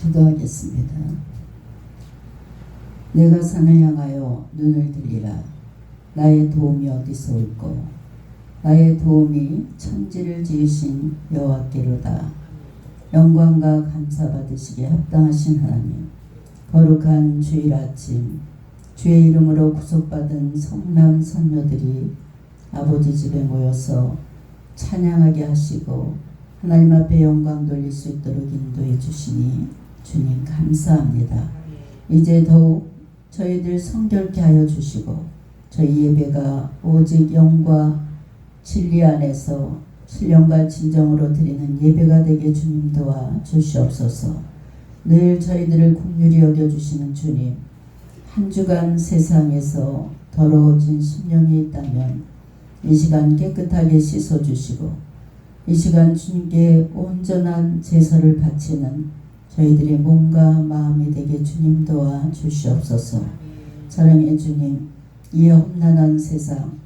기도하겠습니다. 내가 산을 향하여 눈을 들리라. 나의 도움이 어디서 올꼬? 나의 도움이 천지를 지으신 여호와께로다. 영광과 감사 받으시기에 합당하신 하나님, 거룩한 주일 아침, 주의 이름으로 구속받은 성남 선녀들이 아버지 집에 모여서 찬양하게 하시고 하나님 앞에 영광 돌릴 수 있도록 인도해 주시니 주님 감사합니다. 이제 더욱 저희들 성결케 하여 주시고 저희 예배가 오직 영과 진리 안에서 신령과 진정으로 드리는 예배가 되게 주님 도와 주시옵소서. 늘 저희들을 긍휼히 여겨주시는 주님, 한 주간 세상에서 더러워진 심령이 있다면 이 시간 깨끗하게 씻어주시고 이 시간 주님께 온전한 제사를 바치는 저희들의 몸과 마음이 되게 주님 도와 주시옵소서. 사랑의 주님, 이 험난한 세상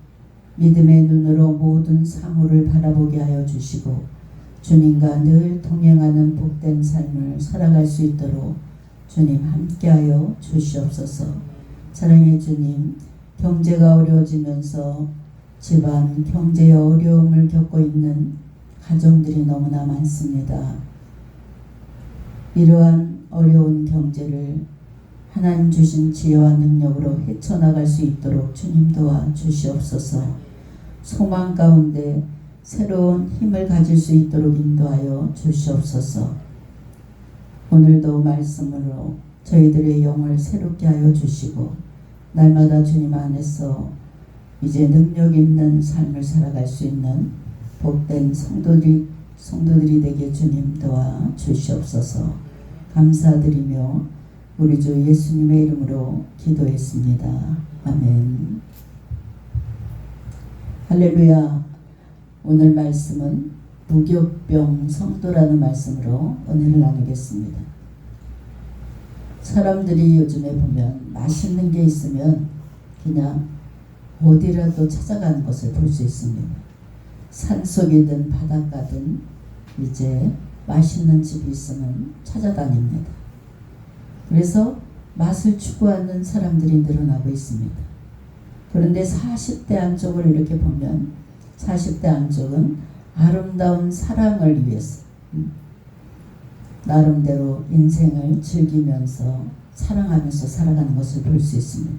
믿음의 눈으로 모든 사물을 바라보게 하여 주시고 주님과 늘 동행하는 복된 삶을 살아갈 수 있도록 주님 함께하여 주시옵소서. 사랑의 주님, 경제가 어려워지면서 집안 경제의 어려움을 겪고 있는 가정들이 너무나 많습니다. 이러한 어려운 경제를 하나님 주신 지혜와 능력으로 헤쳐나갈 수 있도록 주님 도와 주시옵소서. 소망 가운데 새로운 힘을 가질 수 있도록 인도하여 주시옵소서. 오늘도 말씀으로 저희들의 영을 새롭게 하여 주시고 날마다 주님 안에서 이제 능력 있는 삶을 살아갈 수 있는 복된 성도들이 되게 주님 도와 주시옵소서. 감사드리며 우리 주 예수님의 이름으로 기도했습니다. 아멘. 할렐루야. 오늘 말씀은 무교병 성도라는 말씀으로 은혜를 나누겠습니다. 사람들이 요즘에 보면 맛있는 게 있으면 그냥 어디라도 찾아가는 것을 볼 수 있습니다. 산속이든 바닷가든 이제 맛있는 집이 있으면 찾아다닙니다. 그래서 맛을 추구하는 사람들이 늘어나고 있습니다. 그런데 40대 안쪽을 이렇게 보면 40대 안쪽은 아름다운 사랑을 위해서 나름대로 인생을 즐기면서 사랑하면서 살아가는 것을 볼 수 있습니다.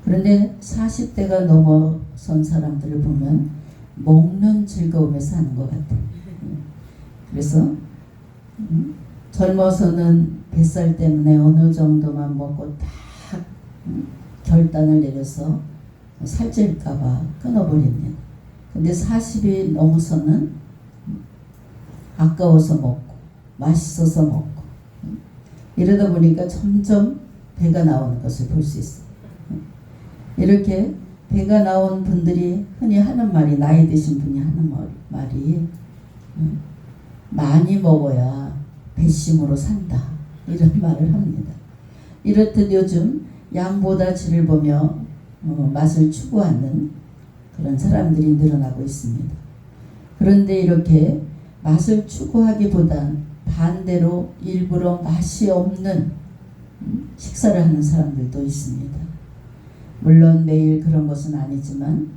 그런데 40대가 넘어선 사람들을 보면 먹는 즐거움에 사는 것 같아요. 그래서 젊어서는 뱃살 때문에 어느 정도만 먹고 딱 결단을 내려서 살찔까봐 끊어버립니다. 근데 40이 넘어서는 아까워서 먹고 맛있어서 먹고 이러다 보니까 점점 배가 나오는 것을 볼 수 있어요. 이렇게 배가 나온 분들이 흔히 하는 말이, 나이 드신 분이 하는 말이 많이 먹어야 배심으로 산다, 이런 말을 합니다. 이렇듯 요즘 양보다 질을 보며 맛을 추구하는 그런 사람들이 늘어나고 있습니다. 그런데 이렇게 맛을 추구하기보단 반대로 일부러 맛이 없는 식사를 하는 사람들도 있습니다. 물론 매일 그런 것은 아니지만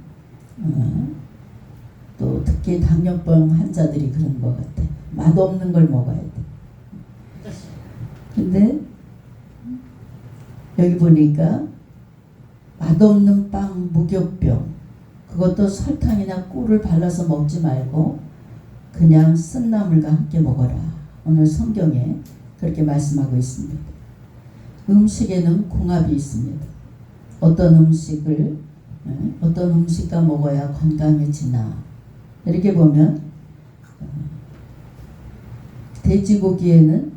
또 특히 당뇨병 환자들이 그런 것 같아요. 맛없는 걸 먹어야 돼. 근데 여기 보니까 맛없는 빵 무교병, 그것도 설탕이나 꿀을 발라서 먹지 말고 그냥 쓴나물과 함께 먹어라. 오늘 성경에 그렇게 말씀하고 있습니다. 음식에는 궁합이 있습니다. 어떤 음식과 먹어야 건강해지나, 이렇게 보면 돼지고기에는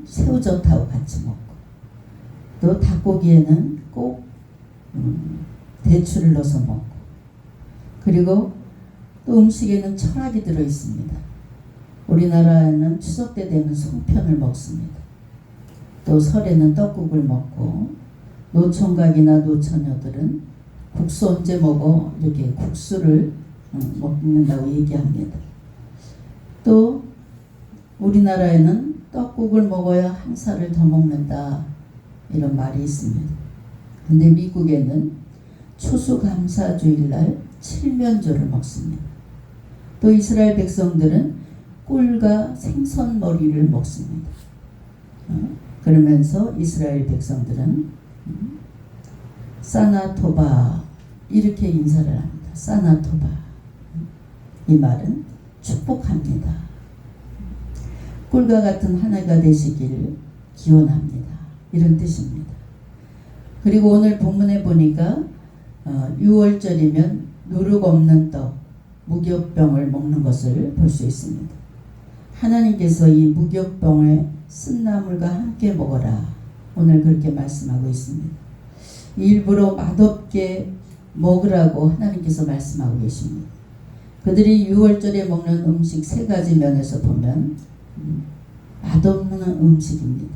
새우젓하고 같이 먹고 또 닭고기에는 꼭 대추를 넣어서 먹고, 그리고 또 음식에는 철학이 들어 있습니다. 우리나라에는 추석 때 되면 송편을 먹습니다. 또 설에는 떡국을 먹고, 노총각이나 노처녀들은 국수 언제 먹어? 이렇게 국수를 먹는다고 얘기합니다. 또 우리나라에는 떡국을 먹어야 한 살을 더 먹는다, 이런 말이 있습니다. 근데 미국에는 추수감사주일날 칠면조를 먹습니다. 또 이스라엘 백성들은 꿀과 생선 머리를 먹습니다. 그러면서 이스라엘 백성들은 사나토바 이렇게 인사를 합니다. 사나토바. 이 말은 축복합니다. 꿀과 같은 한 해가 되시기를 기원합니다. 이런 뜻입니다. 그리고 오늘 본문에 보니까 6월절이면 누룩 없는 떡, 무교병을 먹는 것을 볼 수 있습니다. 하나님께서 이 무교병에 쓴나물과 함께 먹어라, 오늘 그렇게 말씀하고 있습니다. 일부러 맛없게 먹으라고 하나님께서 말씀하고 계십니다. 그들이 6월절에 먹는 음식 세 가지 면에서 보면 맛없는 음식입니다.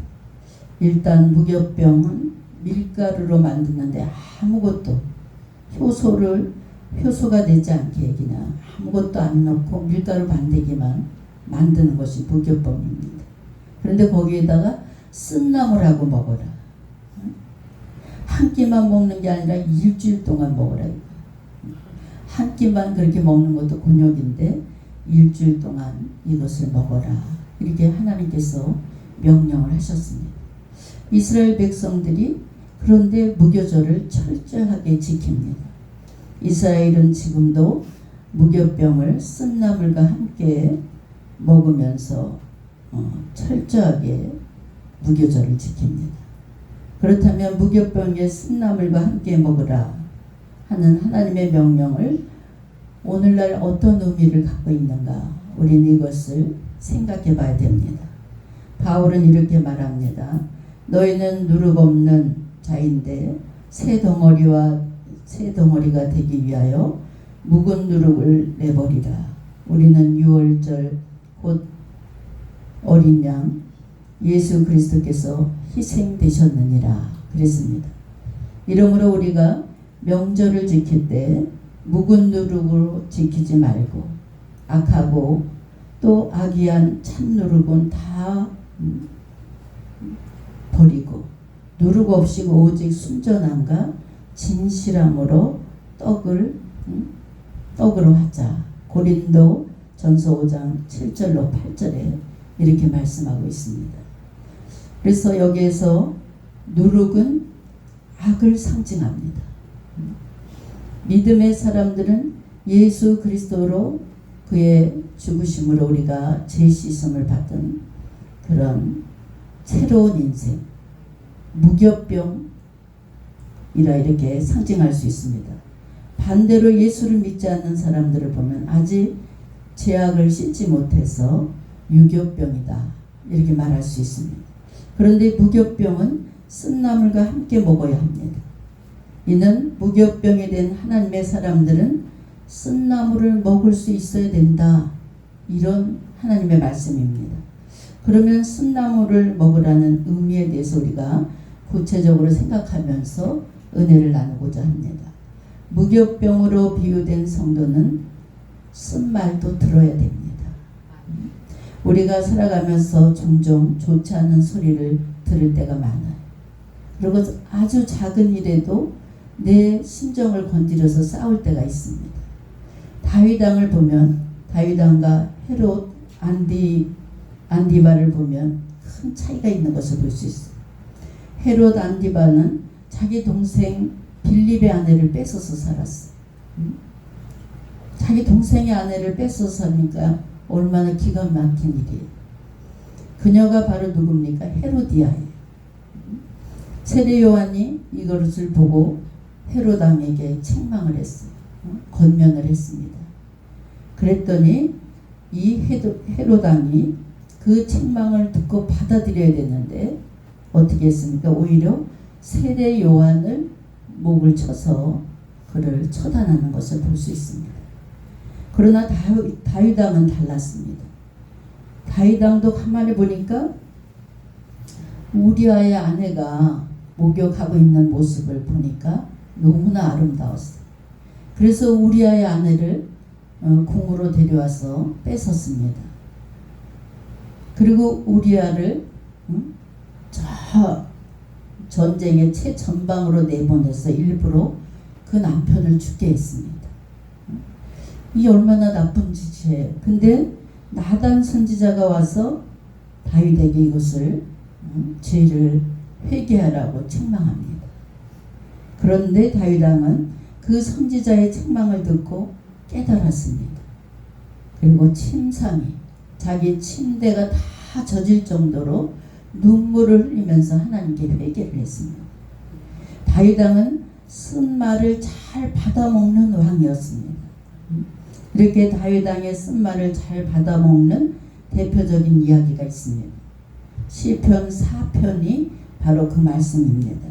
일단 무교병은 밀가루로 만드는데 아무것도 효소가 되지 않게 그냥 아무것도 안 넣고 밀가루 반대기만 만드는 것이 무교병입니다. 그런데 거기에다가 쓴나물하고 먹어라. 한 끼만 먹는 게 아니라 일주일 동안 먹으라. 한 끼만 그렇게 먹는 것도 곤욕인데 일주일 동안 이것을 먹어라, 이렇게 하나님께서 명령을 하셨습니다. 이스라엘 백성들이 그런데 무교절을 철저하게 지킵니다. 이스라엘은 지금도 무교병을 쓴나물과 함께 먹으면서 철저하게 무교절을 지킵니다. 그렇다면 무교병에 쓴나물과 함께 먹으라 하는 하나님의 명령을 오늘날 어떤 의미를 갖고 있는가, 우리는 이것을 생각해 봐야 됩니다. 바울은 이렇게 말합니다. 너희는 누룩 없는 자인데 새 덩어리가 되기 위하여 묵은 누룩을 내버리라. 우리는 6월절 곧 어린 양 예수 그리스도께서 희생되셨느니라 그랬습니다. 이러므로 우리가 명절을 지킬 때 묵은 누룩으로 지키지 말고 악하고 또 악이한 참 누룩은 다 버리고 누룩 없이 오직 순전함과 진실함으로 떡으로 하자. 고린도 전서 5장 7절로 8절에 이렇게 말씀하고 있습니다. 그래서 여기에서 누룩은 악을 상징합니다. 믿음의 사람들은 예수 그리스도로 그의 죽으심으로 우리가 죄 씻음을 받은 그런 새로운 인생, 무교병이라 이렇게 상징할 수 있습니다. 반대로 예수를 믿지 않는 사람들을 보면 아직 죄악을 씻지 못해서 유교병이다, 이렇게 말할 수 있습니다. 그런데 무교병은 쓴나물과 함께 먹어야 합니다. 이는 무교병이 된 하나님의 사람들은 쓴나물을 먹을 수 있어야 된다, 이런 하나님의 말씀입니다. 그러면 쓴나물을 먹으라는 의미에 대해서 우리가 구체적으로 생각하면서 은혜를 나누고자 합니다. 무교병으로 비유된 성도는 쓴말도 들어야 됩니다. 우리가 살아가면서 종종 좋지 않은 소리를 들을 때가 많아요. 그리고 아주 작은 일에도 내 심정을 건드려서 싸울 때가 있습니다. 다윗 왕을 보면 다윗 왕과 헤롯 안디바를 보면 큰 차이가 있는 것을 볼 수 있어요. 헤롯 안디바는 자기 동생 빌립의 아내를 뺏어서 살았어요. 자기 동생의 아내를 뺏어서 사니까 얼마나 기가 막힌 일이에요. 그녀가 바로 누굽니까? 헤로디아예요. 세례 요한이 이것을 보고 헤롯 왕에게 책망을 했어요. 권면을 했습니다. 그랬더니 이 헤롯 왕이 그 책망을 듣고 받아들여야 되는데 어떻게 했습니까? 오히려 세례 요한을 목을 쳐서 그를 처단하는 것을 볼 수 있습니다. 그러나 다윗 왕은 달랐습니다. 다윗 왕도 가만히 보니까 우리아의 아내가 목욕하고 있는 모습을 보니까 너무나 아름다웠어요. 그래서 우리아의 아내를 궁으로 데려와서 뺏었습니다. 그리고 우리아를 저 전쟁의 최전방으로 내보내서 일부러 그 남편을 죽게 했습니다. 이 얼마나 나쁜 짓이에요. 근데 나단 선지자가 와서 다윗에게 이것을 죄를 회개하라고 책망합니다. 그런데 다윗 왕은 그 선지자의 책망을 듣고 깨달았습니다. 그리고 침상이 자기 침대가 다 젖을 정도로 눈물을 흘리면서 하나님께 회개를 했습니다. 다윗 왕은 쓴 말을 잘 받아먹는 왕이었습니다. 이렇게 다윗 왕의 쓴 말을 잘 받아먹는 대표적인 이야기가 있습니다. 시편 4편이 바로 그 말씀입니다.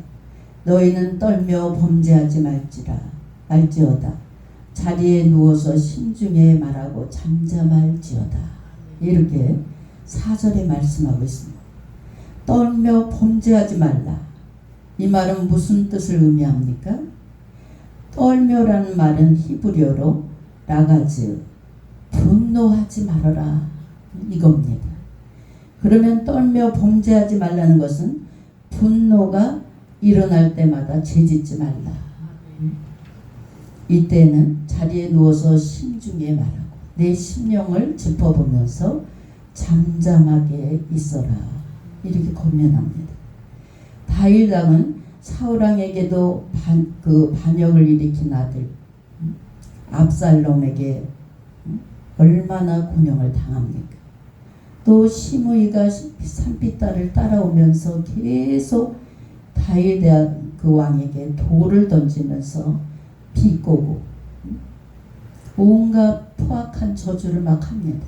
너희는 떨며 범죄하지 말지어다. 자리에 누워서 심중에 말하고 잠잠할지어다. 이렇게 4절에 말씀하고 있습니다. 떨며 범죄하지 말라. 이 말은 무슨 뜻을 의미합니까? 떨며라는 말은 히브리어로 라가즈, 분노하지 말아라, 이겁니다. 그러면 떨며 범죄하지 말라는 것은 분노가 일어날 때마다 죄짓지 말라. 이때는 자리에 누워서 심중에 말하고 내 심령을 짚어보면서 잠잠하게 있어라, 이렇게 권면합니다. 다윗 왕은 사울 왕에게도 반역을 일으킨 아들 압살롬에게 얼마나 곤욕을 당합니까? 또 시므이가 산비딸을 따라오면서 계속 다윗 그 왕에게 돌을 던지면서 비꼬고 온갖 포악한 저주를 막 합니다.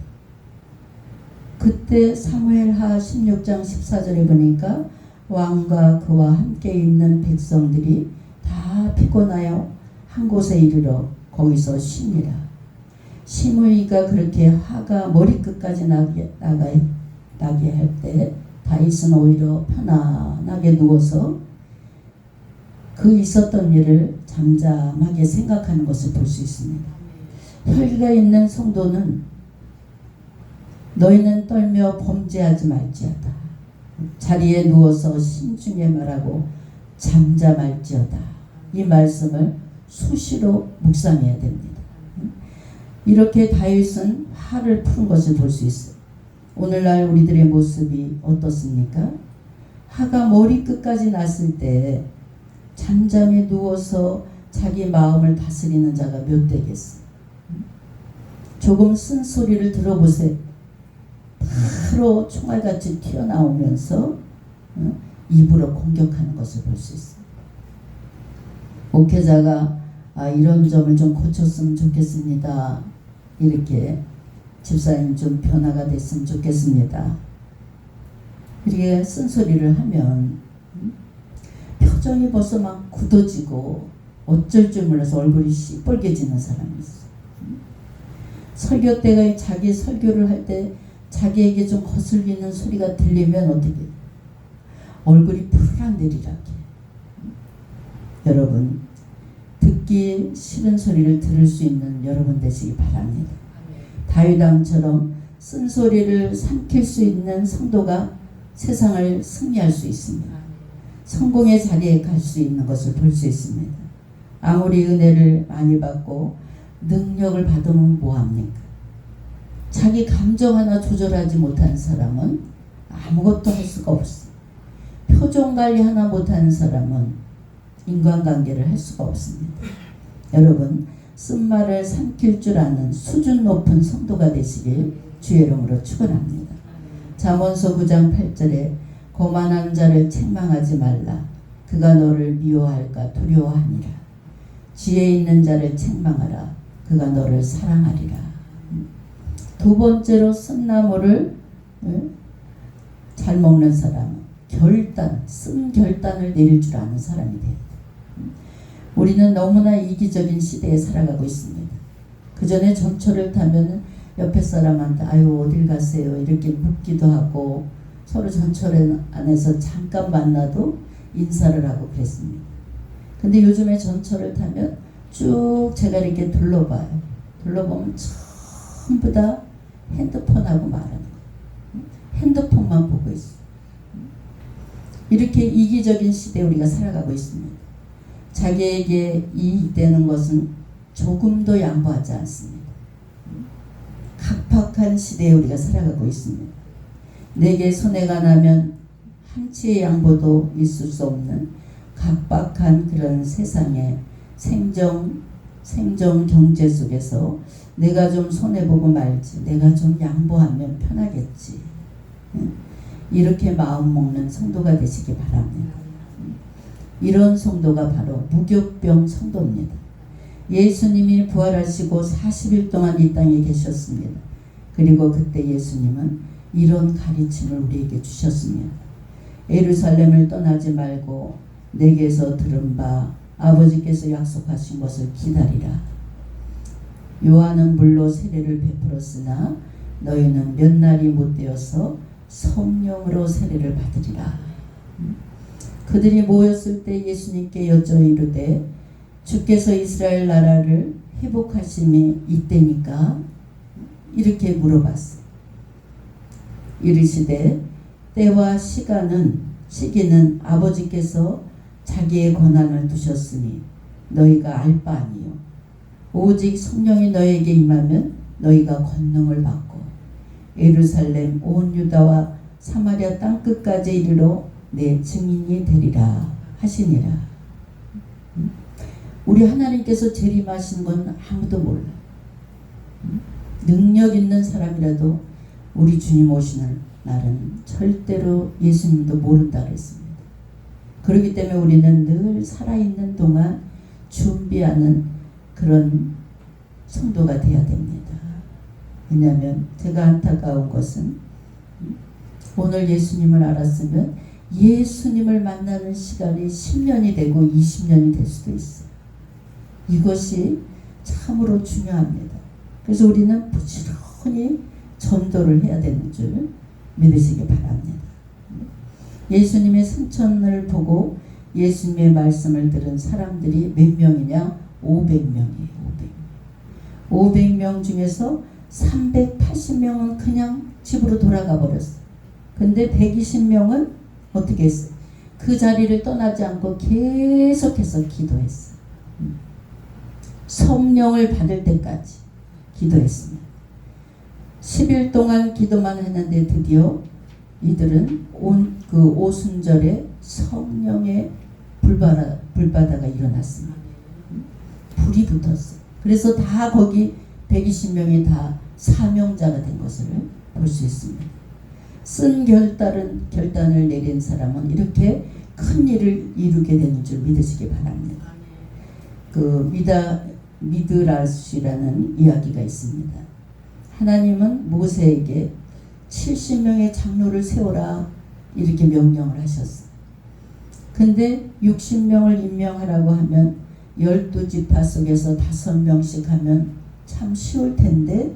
그때 사무엘하 16장 14절에 보니까 왕과 그와 함께 있는 백성들이 다 피곤하여 한 곳에 이르러 거기서 쉬니라. 시므이가 그렇게 화가 머리끝까지 나게 할 때 다윗은 오히려 편안하게 누워서 그 있었던 일을 잠잠하게 생각하는 것을 볼 수 있습니다. 혈기가 있는 성도는 너희는 떨며 범죄하지 말지어다. 자리에 누워서 심중에 말하고 잠잠할지어다. 이 말씀을 수시로 묵상해야 됩니다. 이렇게 다윗은 화를 푸는 것을 볼 수 있어요. 오늘날 우리들의 모습이 어떻습니까? 화가 머리끝까지 났을 때 잠잠히 누워서 자기 마음을 다스리는 자가 몇 되겠어요? 조금 쓴소리를 들어보세요. 바로 총알같이 튀어나오면서 입으로 공격하는 것을 볼 수 있어요. 목회자가 이런 점을 좀 고쳤으면 좋겠습니다. 이렇게 집사님 좀 변화가 됐으면 좋겠습니다. 이렇게 쓴소리를 하면 표정이 벌써 막 굳어지고 어쩔 줄 몰라서 얼굴이 시뻘개지는 사람이 있어요. 설교 때가 자기 설교를 할 때 자기에게 좀 거슬리는 소리가 들리면 어떻게 얼굴이 푸르락 내리락해. 여러분, 듣기 싫은 소리를 들을 수 있는 여러분 되시기 바랍니다. 다윗 왕처럼 쓴소리를 삼킬 수 있는 성도가 세상을 승리할 수 있습니다. 성공의 자리에 갈 수 있는 것을 볼 수 있습니다. 아무리 은혜를 많이 받고 능력을 받으면 뭐합니까? 자기 감정 하나 조절하지 못한 사람은 아무것도 할 수가 없어요. 표정 관리 하나 못하는 사람은 인간관계를 할 수가 없습니다. 여러분, 쓴말을 삼킬 줄 아는 수준 높은 성도가 되시길 주의 이름으로 축원합니다. 잠언서 9장 8절에 거만한 자를 책망하지 말라. 그가 너를 미워할까 두려워하니라. 지혜 있는 자를 책망하라. 그가 너를 사랑하리라. 두 번째로 쓴나무를 잘 먹는 사람은 쓴 결단을 내릴 줄 아는 사람이 돼요. 우리는 너무나 이기적인 시대에 살아가고 있습니다. 그 전에 전철을 타면 옆에 사람한테 아유 어딜 가세요 이렇게 묻기도 하고 서로 전철 안에서 잠깐 만나도 인사를 하고 그랬습니다. 근데 요즘에 전철을 타면 쭉 제가 이렇게 둘러봐요. 둘러보면 전부 다 핸드폰하고 말하는 거예요. 핸드폰만 보고 있어. 이렇게 이기적인 시대에 우리가 살아가고 있습니다. 자기에게 이익되는 것은 조금도 양보하지 않습니다. 각박한 시대에 우리가 살아가고 있습니다. 내게 손해가 나면 한치의 양보도 있을 수 없는 각박한 그런 세상의 생정 경제 속에서 내가 좀 손해보고 말지, 내가 좀 양보하면 편하겠지, 이렇게 마음먹는 성도가 되시기 바랍니다. 이런 성도가 바로 무교병 성도입니다. 예수님이 부활하시고 40일 동안 이 땅에 계셨습니다. 그리고 그때 예수님은 이런 가르침을 우리에게 주셨습니다. 예루살렘을 떠나지 말고 내게서 들은 바 아버지께서 약속하신 것을 기다리라. 요한은 물로 세례를 베풀었으나 너희는 몇 날이 못 되어서 성령으로 세례를 받으리라. 그들이 모였을 때 예수님께 여쭤 이르되 주께서 이스라엘 나라를 회복하심이 이때니까? 이렇게 물어봤어요. 이르시되 때와 시기는 아버지께서 자기의 권한을 두셨으니 너희가 알 바 아니요 오직 성령이 너희에게 임하면 너희가 권능을 받고 예루살렘 온 유다와 사마리아 땅끝까지 이르러 내 증인이 되리라 하시니라. 우리 하나님께서 재림하신 건 아무도 몰라. 능력 있는 사람이라도 우리 주님 오시는 날은 절대로 예수님도 모른다 그랬습니다. 그렇기 때문에 우리는 늘 살아있는 동안 준비하는 그런 성도가 되어야 됩니다. 왜냐하면 제가 안타까운 것은 오늘 예수님을 알았으면 예수님을 만나는 시간이 10년이 되고 20년이 될 수도 있어요. 이것이 참으로 중요합니다. 그래서 우리는 부지런히 전도를 해야 되는 줄 믿으시기 바랍니다. 예수님의 승천을 보고 예수님의 말씀을 들은 사람들이 몇 명이냐? 500명이에요. 500명 중에서 380명은 그냥 집으로 돌아가 버렸어요. 근데 120명은 어떻게 했어요? 그 자리를 떠나지 않고 계속해서 기도했어요. 성령을 받을 때까지 기도했습니다. 10일 동안 기도만 했는데 드디어 이들은 그 오순절에 성령의 불바다가 일어났습니다. 불이 붙었어요. 그래서 다 거기 120명이 다 사명자가 된 것을 볼 수 있습니다. 쓴 결단을 내린 사람은 이렇게 큰 일을 이루게 되는 줄 믿으시기 바랍니다. 그 미드라시라는 이야기가 있습니다. 하나님은 모세에게 70명의 장로를 세워라 이렇게 명령을 하셨어요. 근데 60명을 임명하라고 하면 12지파 속에서 5명씩 하면 참 쉬울 텐데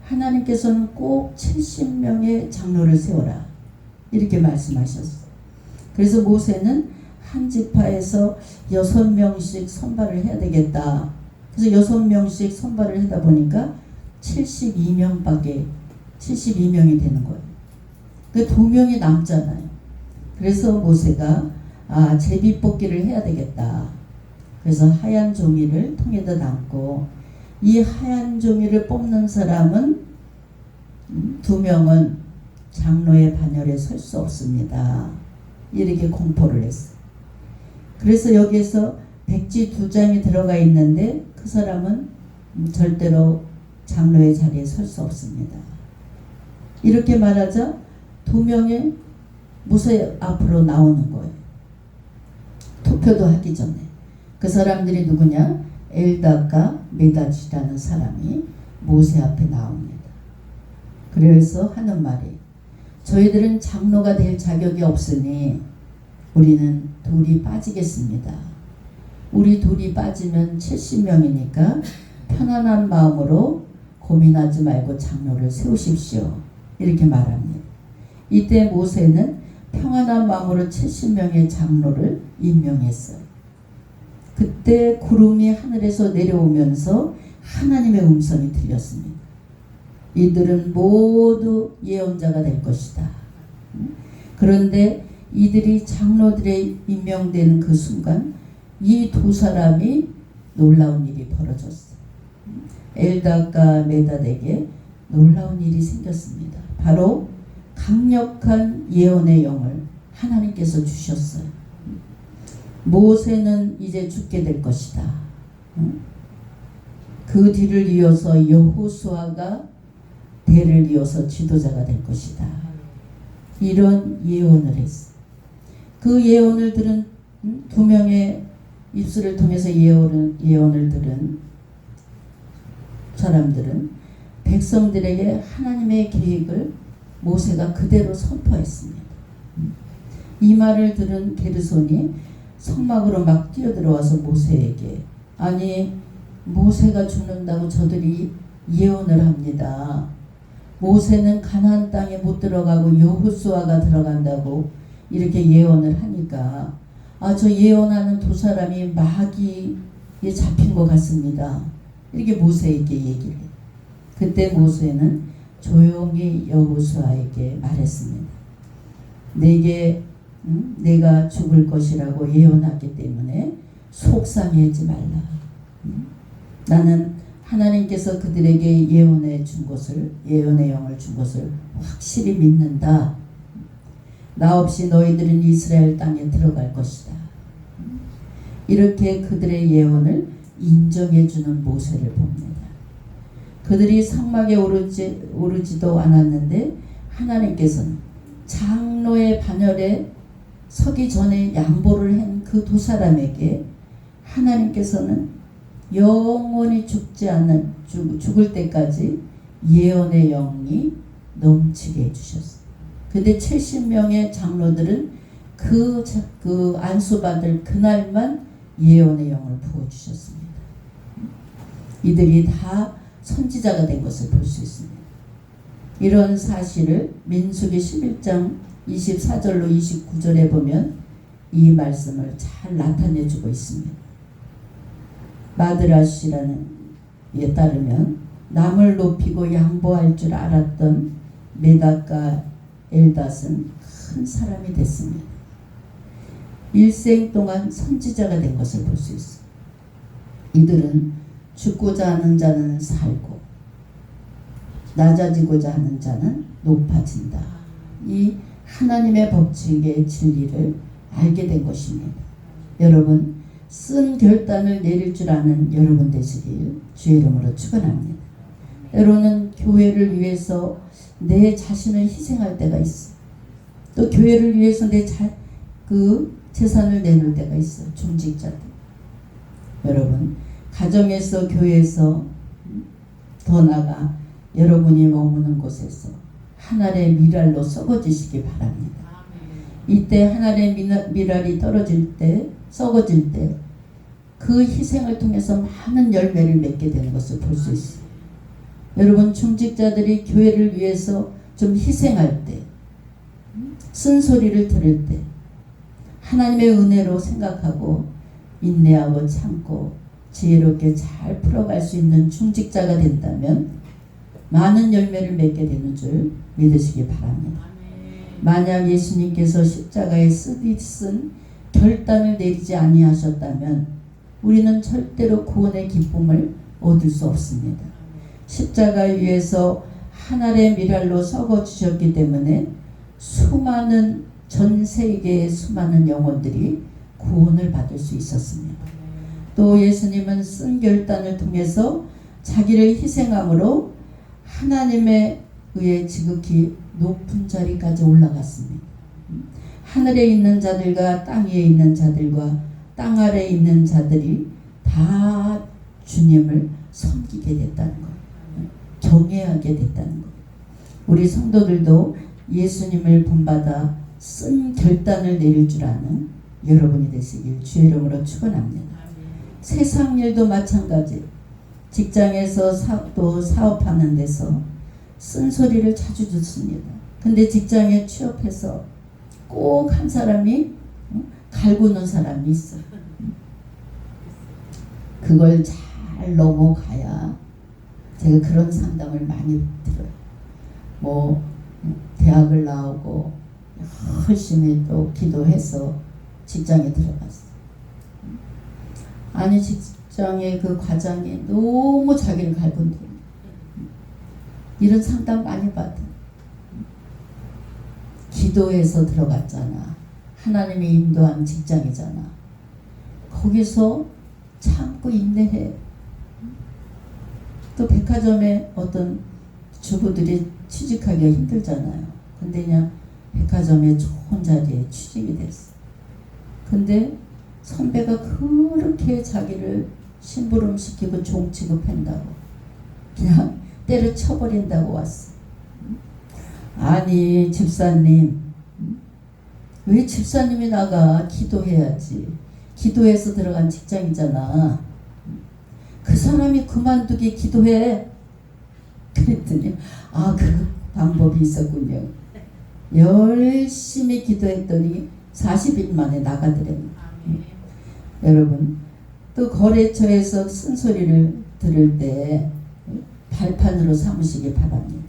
하나님께서는 꼭 70명의 장로를 세워라 이렇게 말씀하셨어요. 그래서 모세는 한 지파에서 6명씩 선발을 해야 되겠다. 그래서 6명씩 선발을 하다 보니까 72명이 되는 거예요. 그 2명이 남잖아요. 그래서 모세가 제비뽑기를 해야 되겠다. 그래서 하얀 종이를 통에다 담고 이 하얀 종이를 뽑는 사람은 2명은 장로의 반열에 설 수 없습니다. 이렇게 공포를 했어요. 그래서 여기에서 백지 2장이 들어가 있는데 그 사람은 절대로 장로의 자리에 설 수 없습니다. 이렇게 말하자 2명이 모세 앞으로 나오는 거예요. 투표도 하기 전에. 그 사람들이 누구냐? 엘다과 메다지라는 사람이 모세 앞에 나옵니다. 그래서 하는 말이 저희들은 장로가 될 자격이 없으니 우리는 둘이 빠지겠습니다. 우리 둘이 빠지면 70명이니까 편안한 마음으로 고민하지 말고 장로를 세우십시오. 이렇게 말합니다. 이때 모세는 평안한 마음으로 70명의 장로를 임명했어요. 그때 구름이 하늘에서 내려오면서 하나님의 음성이 들렸습니다. 이들은 모두 예언자가 될 것이다. 그런데 이들이 장로들에 임명되는 그 순간 이 두 사람이 놀라운 일이 벌어졌어요. 엘닷과 메닷에게 놀라운 일이 생겼습니다. 바로 강력한 예언의 영을 하나님께서 주셨어요. 모세는 이제 죽게 될 것이다. 그 뒤를 이어서 여호수아가 대를 이어서 지도자가 될 것이다. 이런 예언을 했어. 그 예언을 들은 두 명의 입술을 통해서 예언을 들은 사람들은 백성들에게 하나님의 계획을 모세가 그대로 선포했습니다. 이 말을 들은 게르손이 성막으로 막 뛰어들어와서 모세에게, 아니 모세가 죽는다고 저들이 예언을 합니다. 모세는 가나안 땅에 못 들어가고 여호수아가 들어간다고 이렇게 예언을 하니까 저 예언하는 두 사람이 마귀에 잡힌 것 같습니다. 이렇게 모세에게 얘기를 해요. 그때 모세는 조용히 여호수아에게 말했습니다. 내가 죽을 것이라고 예언하기 때문에 속상해하지 말라. 나는 하나님께서 그들에게 예언의 영을 준 것을 확실히 믿는다. 나 없이 너희들은 이스라엘 땅에 들어갈 것이다. 이렇게 그들의 예언을 인정해주는 모세를 봅니다. 그들이 상막에 오르지도 않았는데 하나님께서는 장로의 반열에 서기 전에 양보를 한 그 두 사람에게 하나님께서는 영원히 죽을 때까지 예언의 영이 넘치게 해주셨어요. 근데 70명의 장로들은 그 안수받을 그날만 예언의 영을 부어주셨습니다. 이들이 다 선지자가 된 것을 볼 수 있습니다. 이런 사실을 민수기 11장 24절로 29절에 보면 이 말씀을 잘 나타내주고 있습니다. 마드라시라는 에 따르면 남을 높이고 양보할 줄 알았던 메닷과 엘닷은 큰 사람이 됐습니다. 일생 동안 선지자가 된 것을 볼 수 있습니다. 이들은 죽고자 하는 자는 살고 낮아지고자 하는 자는 높아진다. 이 하나님의 법칙의 진리를 알게 된 것입니다. 여러분, 쓴 결단을 내릴 줄 아는 여러분 되시길 주의 이름으로 축원합니다. 때로는 교회를 위해서 내 자신을 희생할 때가 있어. 또 교회를 위해서 재산을 내놓을 때가 있어. 중직자들. 여러분, 가정에서, 교회에서, 더 나아가 여러분이 머무는 곳에서 하늘의 미랄로 썩어지시기 바랍니다. 이때 하늘의 미랄이 썩어질 때 그 희생을 통해서 많은 열매를 맺게 되는 것을 볼 수 있어요. 여러분, 중직자들이 교회를 위해서 좀 희생할 때, 쓴소리를 들을 때 하나님의 은혜로 생각하고 인내하고 참고 지혜롭게 잘 풀어갈 수 있는 중직자가 된다면 많은 열매를 맺게 되는 줄 믿으시기 바랍니다. 만약 예수님께서 십자가에 쓴 결단을 내리지 아니하셨다면 우리는 절대로 구원의 기쁨을 얻을 수 없습니다. 십자가 위에서 하늘의 미랄로 썩어 주셨기 때문에 전 세계의 수많은 영혼들이 구원을 받을 수 있었습니다. 또 예수님은 쓴 결단을 통해서 자기를 희생함으로 하나님에 의해 지극히 높은 자리까지 올라갔습니다. 하늘에 있는 자들과 땅 위에 있는 자들과 땅 아래에 있는 자들이 다 주님을 섬기게 됐다는 거예요. 경외하게 됐다는 거예요. 우리 성도들도 예수님을 본받아 쓴 결단을 내릴 줄 아는 여러분이 되시길 주의 이름으로 축원합니다. 세상 일도 마찬가지. 직장에서 또 사업하는 데서 쓴소리를 자주 듣습니다. 근데 직장에 취업해서 꼭 한 사람이 갈구는 사람이 있어요. 그걸 잘 넘어가야, 제가 그런 상담을 많이 들어요. 대학을 나오고 열심히 또 기도해서 직장에 들어갔어. 아니 직장의 그 과장이 너무 자기를 갈군데 이런 상담 많이 받아. 기도해서 들어갔잖아. 하나님이 인도한 직장이잖아. 거기서 참고 인내해. 또 백화점에 어떤 주부들이 취직하기가 힘들잖아요. 근데 그냥 백화점에 좋은 자리에 취직이 됐어. 근데 선배가 그렇게 자기를 심부름시키고 종 취급한다고 그냥 때려쳐버린다고 왔어. 아니 집사님, 왜 집사님이 나가? 기도해야지. 기도해서 들어간 직장이잖아. 그 사람이 그만두게 기도해. 그랬더니 그 방법이 있었군요. 열심히 기도했더니 40일 만에 나가더래요. 여러분, 또 거래처에서 쓴소리를 들을 때 발판으로 삼으시기 바랍니다.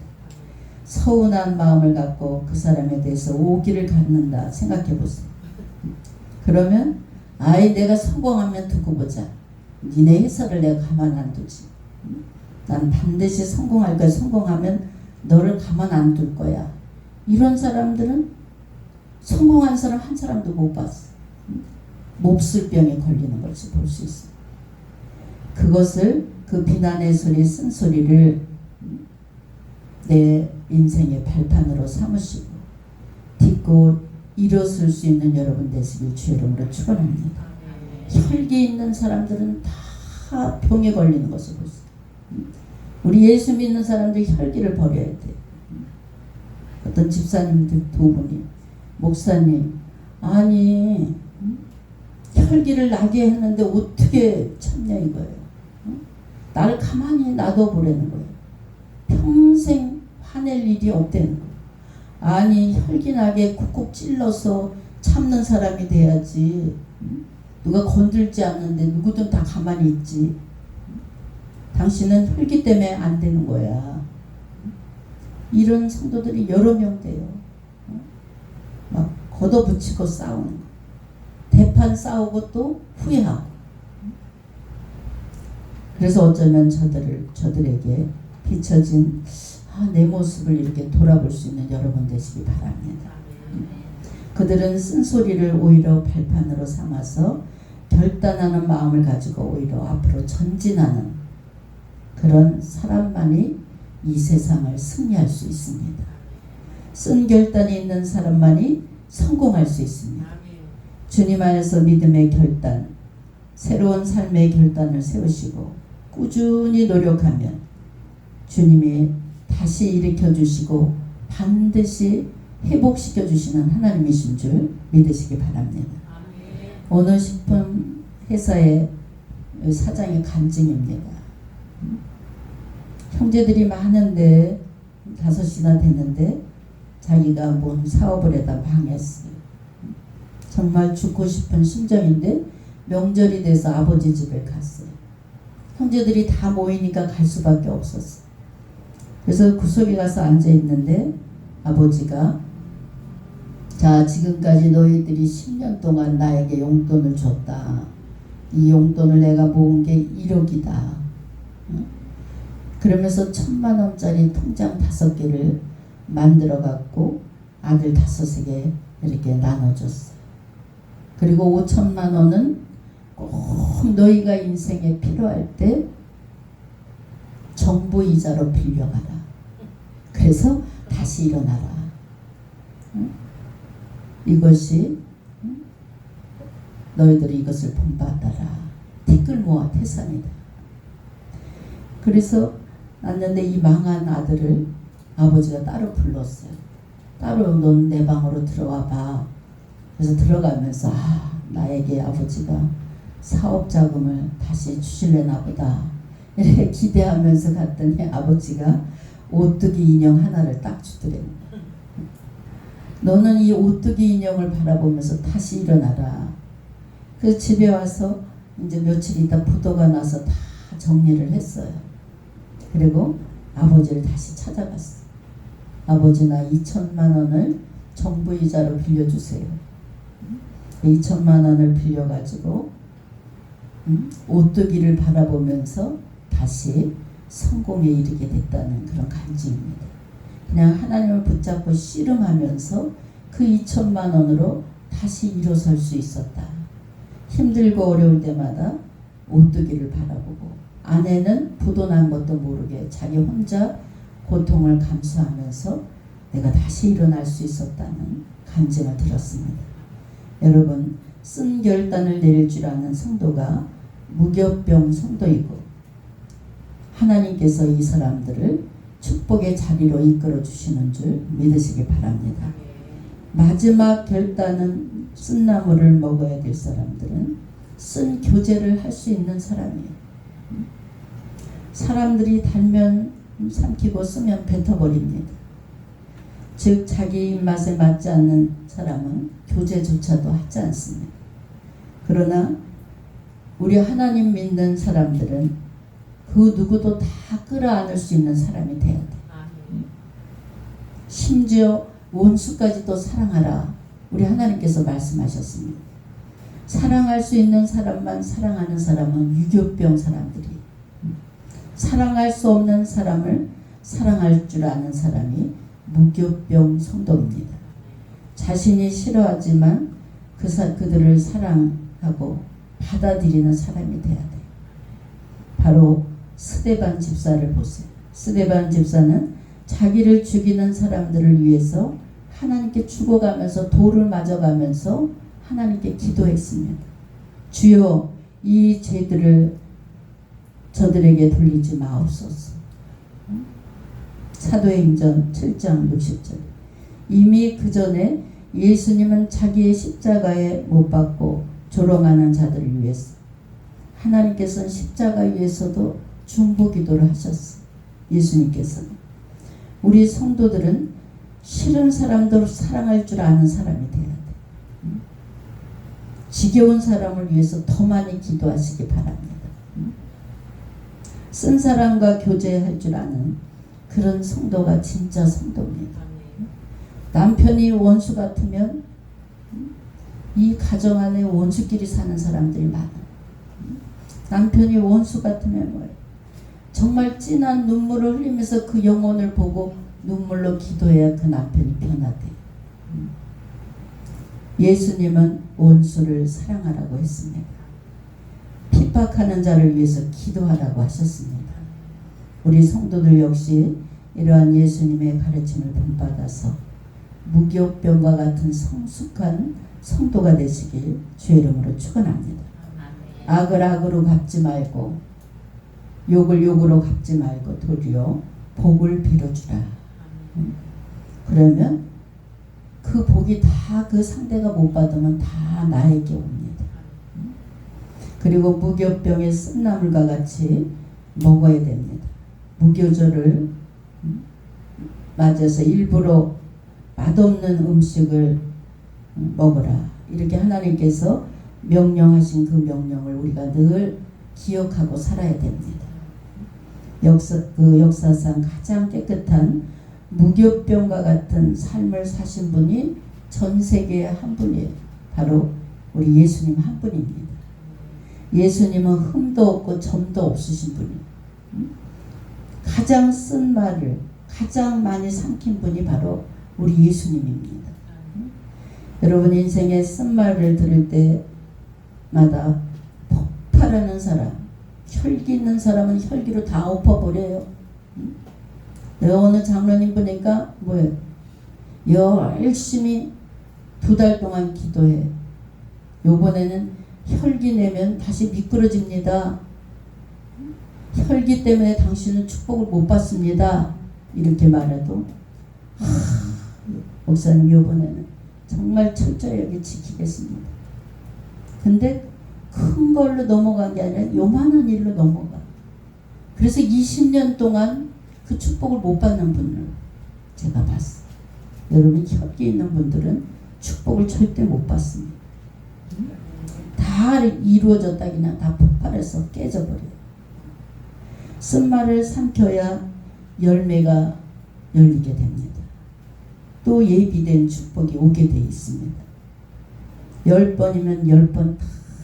서운한 마음을 갖고 그 사람에 대해서 오기를 갖는다 생각해 보세요. 그러면 내가 성공하면 두고 보자. 니네 회사를 내가 가만 안 두지. 난 반드시 성공할 거야. 성공하면 너를 가만 안 둘 거야. 이런 사람들은 성공한 사람 한 사람도 못 봤어. 몹쓸병에 걸리는 것을 볼 수 있어. 그것을, 그 비난의 소리, 쓴소리를 내 인생의 발판으로 삼으시고 딛고 일어설 수 있는 여러분 되시길 주의 이름으로 축원합니다. 혈기 있는 사람들은 다 병에 걸리는 것을 볼 수 있어요. 우리 예수 믿는 사람들이 혈기를 버려야 돼. 어떤 집사님들 두 분이, 목사님, 아니 혈기를 나게 했는데 어떻게 참냐 이거예요. 나를 가만히 놔둬보라는 거예요. 평생 화낼 일이 없다는 거예요. 아니 혈기나게 쿡쿡 찔러서 참는 사람이 돼야지. 누가 건들지 않는데 누구든 다 가만히 있지. 당신은 혈기 때문에 안 되는 거야. 이런 성도들이 여러 명 돼요. 막 걷어붙이고 싸우는 거. 대판 싸우고 또 후회하고. 그래서 어쩌면 저들에게 비춰진 내 모습을 이렇게 돌아볼 수 있는 여러분 되시기 바랍니다. 그들은 쓴소리를 오히려 발판으로 삼아서 결단하는 마음을 가지고 오히려 앞으로 전진하는 그런 사람만이 이 세상을 승리할 수 있습니다. 쓴 결단이 있는 사람만이 성공할 수 있습니다. 주님 안에서 믿음의 결단, 새로운 삶의 결단을 세우시고 꾸준히 노력하면 주님이 다시 일으켜 주시고 반드시 회복시켜 주시는 하나님이신 줄 믿으시기 바랍니다. 어느 식품 회사의 사장의 간증입니다. 형제들이 많은데 5이나 됐는데 자기가 뭔 사업을 해다 망했어요. 정말 죽고 싶은 심정인데 명절이 돼서 아버지 집에 갔어요. 형제들이 다 모이니까 갈 수밖에 없었어요. 그래서 구석에 가서 앉아 있는데 아버지가 자, 지금까지 너희들이 10년 동안 나에게 용돈을 줬다. 이 용돈을 내가 모은 게 1억이다. 그러면서 10,000,000원짜리 통장 5개를 만들어 갖고 아들 5에게 이렇게 나눠줬어요. 그리고 5,000,000원은 꼭 너희가 인생에 필요할 때 정부 이자로 빌려가라. 그래서 다시 일어나라. 이것이 너희들이 이것을 본받아라. 티끌 모아 태산이다. 그래서 났는데 이 망한 아들을 아버지가 따로 불렀어요. 따로 넌 내 방으로 들어와 봐. 그래서 들어가면서 나에게 아버지가 사업 자금을 다시 주실래나 보다 이렇게 기대하면서 갔더니 아버지가 오뚜기 인형 하나를 딱 주더래요. 너는 이 오뚜기 인형을 바라보면서 다시 일어나라. 그래서 집에 와서 이제 며칠 있다 부도가 나서 다 정리를 했어요. 그리고 아버지를 다시 찾아갔어. 아버지 나 2,000,000원을 정부 이자로 빌려주세요. 2천만 원을 빌려가지고 오뚜기를 바라보면서 다시 성공에 이르게 됐다는 그런 간증입니다. 그냥 하나님을 붙잡고 씨름하면서 그 2천만 원으로 다시 일어설 수 있었다. 힘들고 어려울 때마다 오뚜기를 바라보고, 아내는 부도 난 것도 모르게 자기 혼자 고통을 감수하면서 내가 다시 일어날 수 있었다는 간증을 들었습니다. 여러분, 쓴 결단을 내릴 줄 아는 성도가 무교병 성도이고, 하나님께서 이 사람들을 축복의 자리로 이끌어 주시는 줄 믿으시기 바랍니다. 마지막 결단은 쓴 나무를 먹어야 될 사람들은 쓴 교제를 할 수 있는 사람이에요. 사람들이 달면 삼키고 쓰면 뱉어버립니다. 즉 자기 입맛에 맞지 않는 사람은 교제조차도 하지 않습니다. 그러나 우리 하나님 믿는 사람들은 그 누구도 다 끌어안을 수 있는 사람이 돼야 돼. 심지어 원수까지도 사랑하라. 우리 하나님께서 말씀하셨습니다. 사랑할 수 있는 사람만 사랑하는 사람은 유교병 사람들이, 사랑할 수 없는 사람을 사랑할 줄 아는 사람이 무교병 성도입니다. 자신이 싫어하지만 그들을 사랑하고 받아들이는 사람이 돼야 돼. 바로 스데반 집사를 보세요. 스데반 집사는 자기를 죽이는 사람들을 위해서 하나님께 죽어가면서 돌을 맞아가면서 하나님께 기도했습니다. 주여, 이 죄들을 저들에게 돌리지 마옵소서. 사도행전 7장 60절. 이미 그 전에 예수님은 자기의 십자가에 못 박고 조롱하는 자들을 위해서, 하나님께서는 십자가 위에서도 중보기도를 하셨어. 예수님께서는. 우리 성도들은 싫은 사람도 사랑할 줄 아는 사람이 돼야 돼. 지겨운 사람을 위해서 더 많이 기도하시기 바랍니다. 쓴 사람과 교제할 줄 아는 그런 성도가 진짜 성도입니다. 남편이 원수 같으면 이 가정 안에 원수끼리 사는 사람들이 많아. 남편이 원수 같으면 뭐예요? 정말 진한 눈물을 흘리면서 그 영혼을 보고 눈물로 기도해야 그 남편이 변화돼. 예수님은 원수를 사랑하라고 했습니다. 핍박하는 자를 위해서 기도하라고 하셨습니다. 우리 성도들 역시 이러한 예수님의 가르침을 본받아서 무교병과 같은 성숙한 성도가 되시길 주의 이름으로 축원합니다. 악을 악으로 갚지 말고 욕을 욕으로 갚지 말고 도리어 복을 빌어주라. 그러면 그 복이 다 그 상대가 못 받으면 다 나에게 옵니다. 그리고 무교병의 쓴나물과 같이 먹어야 됩니다. 무교절을 맞아서 일부러 맛없는 음식을 먹으라. 이렇게 하나님께서 명령하신 그 명령을 우리가 늘 기억하고 살아야 됩니다. 역사상 가장 깨끗한 무교병과 같은 삶을 사신 분이 전 세계에 한 분이에요. 바로 우리 예수님 한 분입니다. 예수님은 흠도 없고 점도 없으신 분이에요. 가장 쓴 말을 가장 많이 삼킨 분이 바로 우리 예수님입니다. 여러분 인생의 쓴 말을 들을 때마다 폭발하는 사람, 혈기 있는 사람은 혈기로 다 엎어버려요. 내가 오늘 장로님 보니까 뭐예요? 열심히 2달 동안 기도해. 요번에는 혈기 내면 다시 미끄러집니다. 혈기 때문에 당신은 축복을 못 받습니다. 이렇게 말해도 목사님 요번에는 정말 철저히 여기 지키겠습니다. 근데 큰 걸로 넘어간 게 아니라 요만한 일로 넘어가. 그래서 20년 동안 그 축복을 못 받는 분을 제가 봤어요. 여러분 혈기 있는 분들은 축복을 절대 못 받습니다. 다 이루어졌다 그냥 다 폭발해서 깨져버려요. 쓴 말을 삼켜야 열매가 열리게 됩니다. 또 예비된 축복이 오게 돼 있습니다. 10번이면 10번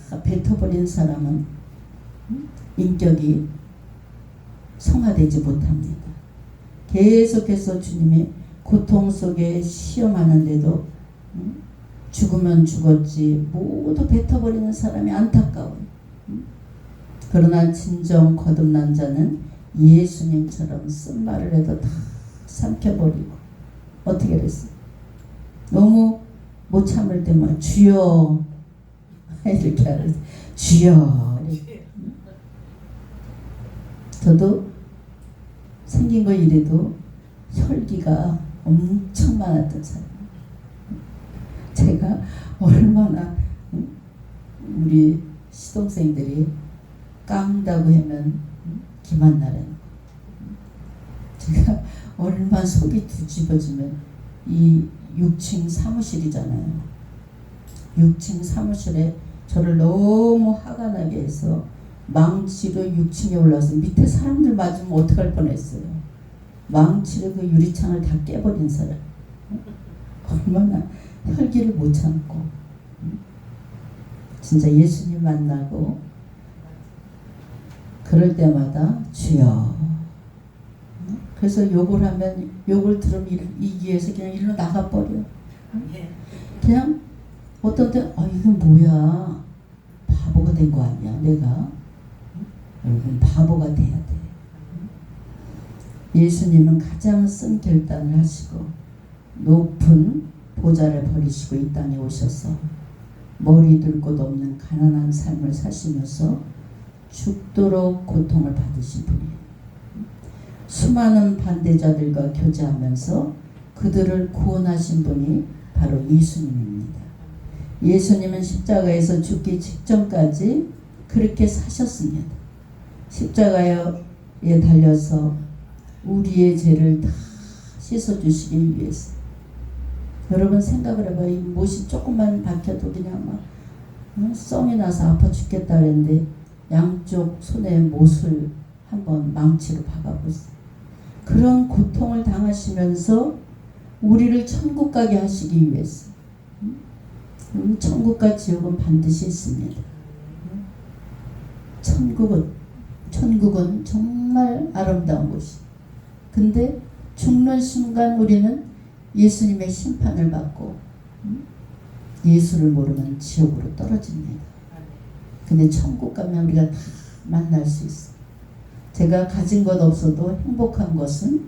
다 뱉어버린 사람은 인격이 성화되지 못합니다. 계속해서 주님의 고통 속에 시험하는데도 죽으면 죽었지 모두 뱉어버리는 사람이 안타까워요. 그러나 진정 거듭난 자는 예수님처럼 쓴 말을 해도 다 삼켜버리고 어떻게 됐어요? 너무 못 참을 때만 주여 이렇게 하는 주여. 저도 생긴 거 이래도 혈기가 엄청 많았던 사람. 제가 얼마나 우리 시동생들이 깡다고 하면 기만나라는 거. 제가 얼마나 속이 뒤집어지면 이 6층 사무실이잖아요. 6층 사무실에 저를 너무 화가 나게 해서 망치로 6층에 올라서 밑에 사람들 맞으면 어떡할 뻔했어요. 망치로 그 유리창을 다 깨버린 사람. 얼마나 혈기를 못 참고 진짜 예수님 만나고 그럴 때마다 주여. 그래서 욕을 하면 욕을 들으면 이기에서 그냥 일로 나가버려. 그냥 어떤 때 이건 뭐야 바보가 된 거 아니야 내가. 여러분 바보가 돼야 돼. 예수님은 가장 쓴 결단을 하시고 높은 보좌를 버리시고 이 땅에 오셔서 머리 둘 곳 없는 가난한 삶을 사시면서 죽도록 고통을 받으신 분이에요. 수많은 반대자들과 교제하면서 그들을 구원하신 분이 바로 예수님입니다. 예수님은 십자가에서 죽기 직전까지 그렇게 사셨습니다. 십자가에 달려서 우리의 죄를 다 씻어주시기 위해서. 여러분 생각을 해봐요. 이 못이 조금만 박혀도 그냥 막 썽이 나서 아파 죽겠다 그랬는데 양쪽 손에 못을 한번 망치로 박아보세요. 그런 고통을 당하시면서 우리를 천국 가게 하시기 위해서. 천국과 지옥은 반드시 있습니다. 천국은 정말 아름다운 곳이. 근데 죽는 순간 우리는 예수님의 심판을 받고 예수를 모르면 지옥으로 떨어집니다. 근데 천국 가면 우리가 다 만날 수 있어요. 제가 가진 것 없어도 행복한 것은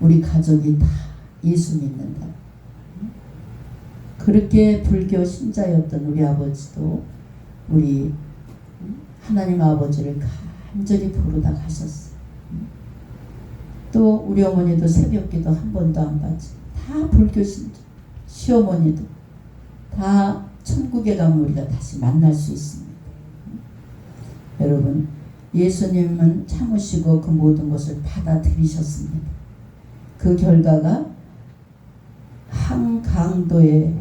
우리 가족이 다 예수 믿는다. 그렇게 불교 신자였던 우리 아버지도 우리 하나님 아버지를 간절히 부르다 가셨어요. 또 우리 어머니도 새벽기도 한 번도 안 받지. 다 불교 신자. 시어머니도 다 천국에 가면 우리가 다시 만날 수 있습니다. 여러분 예수님은 참으시고 그 모든 것을 받아들이셨습니다. 그 결과가 한강도의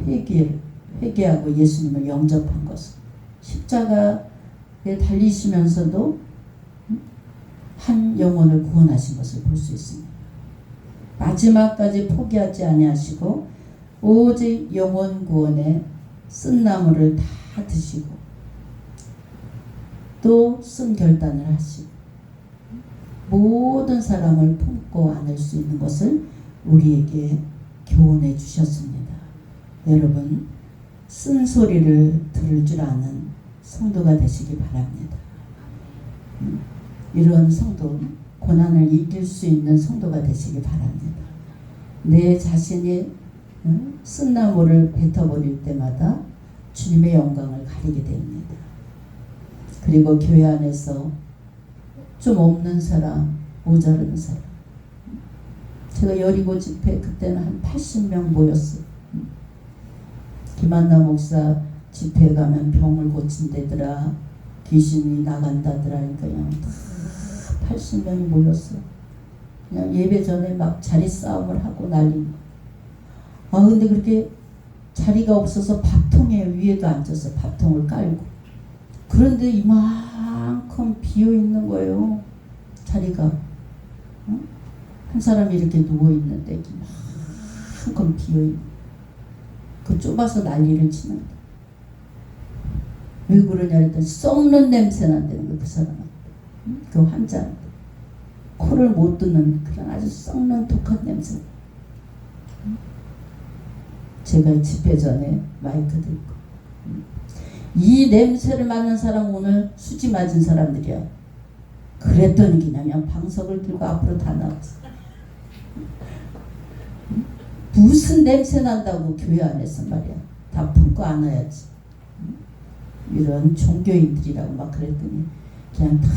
회개하고 예수님을 영접한 것을. 십자가에 달리시면서도 한 영혼을 구원하신 것을 볼 수 있습니다. 마지막까지 포기하지 아니하시고 오직 영혼 구원에 쓴 나무를 다 드시고 또 쓴 결단을 하시고 모든 사람을 품고 안을 수 있는 것을 우리에게 교훈해 주셨습니다. 여러분 쓴 소리를 들을 줄 아는 성도가 되시기 바랍니다. 이런 성도, 고난을 이길 수 있는 성도가 되시기 바랍니다. 내 자신이 쓴 나무를 뱉어버릴 때마다 주님의 영광을 가리게 됩니다. 그리고 교회 안에서 좀 없는 사람, 모자른 사람. 제가 여리고 집회 그때는 한 80명 모였어요. 김한나 목사 집회에 가면 병을 고친다더라, 귀신이 나간다더라 하니까 그냥 다 80명이 모였어요. 그냥 예배 전에 막 자리 싸움을 하고 난리. 근데 그렇게 자리가 없어서 밥통에 위에도 앉았어요. 밥통을 깔고. 그런데 이만큼 비어 있는 거예요. 자리가. 한 사람이 이렇게 누워 있는데 한건 비어있는 그 좁아서 난리를 치는데 왜 그러냐 했더니 썩는 냄새 난다는 거야. 그 사람은 그 환자한테 코를 못 듣는 그런 아주 썩는 독한 냄새. 제가 집회 전에 마이크 들고 이 냄새를 맡는 사람 오늘 수지 맞은 사람들이야. 그랬더니 그냥 방석을 들고 앞으로 다 나왔어. 무슨 냄새 난다고 교회 안에서 말이야. 다 품고 안아야지. 이런 종교인들이라고 막 그랬더니 그냥 다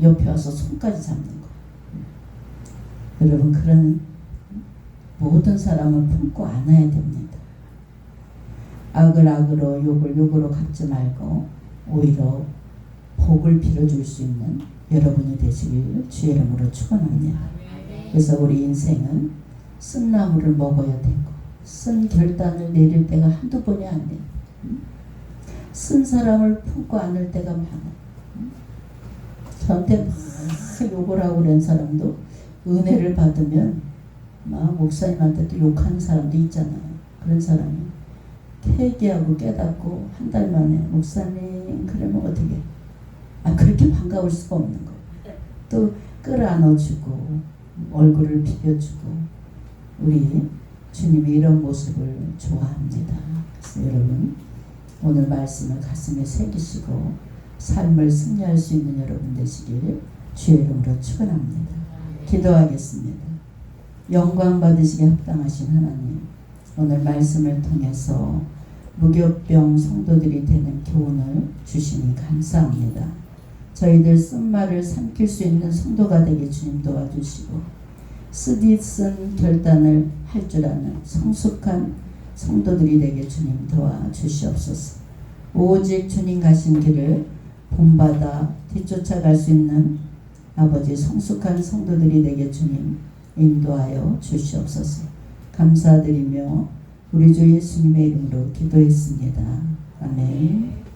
옆에 와서 손까지 잡는 거야. 여러분 그런 모든 사람을 품고 안아야 됩니다. 악을 악으로 욕을 욕으로 갚지 말고 오히려 복을 빌어줄 수 있는 여러분이 되시길 주의 이름으로 축원합니다. 그래서 우리 인생은 쓴 나무를 먹어야 되고 쓴 결단을 내릴 때가 한두 번이 아니에요. 쓴 사람을 품고 안을 때가 많아. 저한테 막 욕을 하고 그런 사람도 은혜를 받으면 막 목사님한테 또 욕하는 사람도 있잖아요. 그런 사람이 회개하고 깨닫고 한 달 만에 목사님 그러면 어떻게 그렇게 반가울 수가 없는 거예요. 또 끌어안아주고 얼굴을 비벼주고 우리 주님이 이런 모습을 좋아합니다. 그래서 여러분 오늘 말씀을 가슴에 새기시고 삶을 승리할 수 있는 여러분 되시길 주의 이름으로 축원합니다. 기도하겠습니다. 영광 받으시게 합당하신 하나님, 오늘 말씀을 통해서 무교병 성도들이 되는 교훈을 주시니 감사합니다. 저희들 쓴 말을 삼킬 수 있는 성도가 되게 주님 도와주시고 쓰디쓴 결단을 할 줄 아는 성숙한 성도들이 되게 주님 도와주시옵소서. 오직 주님 가신 길을 본받아 뒤쫓아갈 수 있는 아버지 성숙한 성도들이 되게 주님 인도하여 주시옵소서. 감사드리며 우리 주 예수님의 이름으로 기도했습니다. 아멘.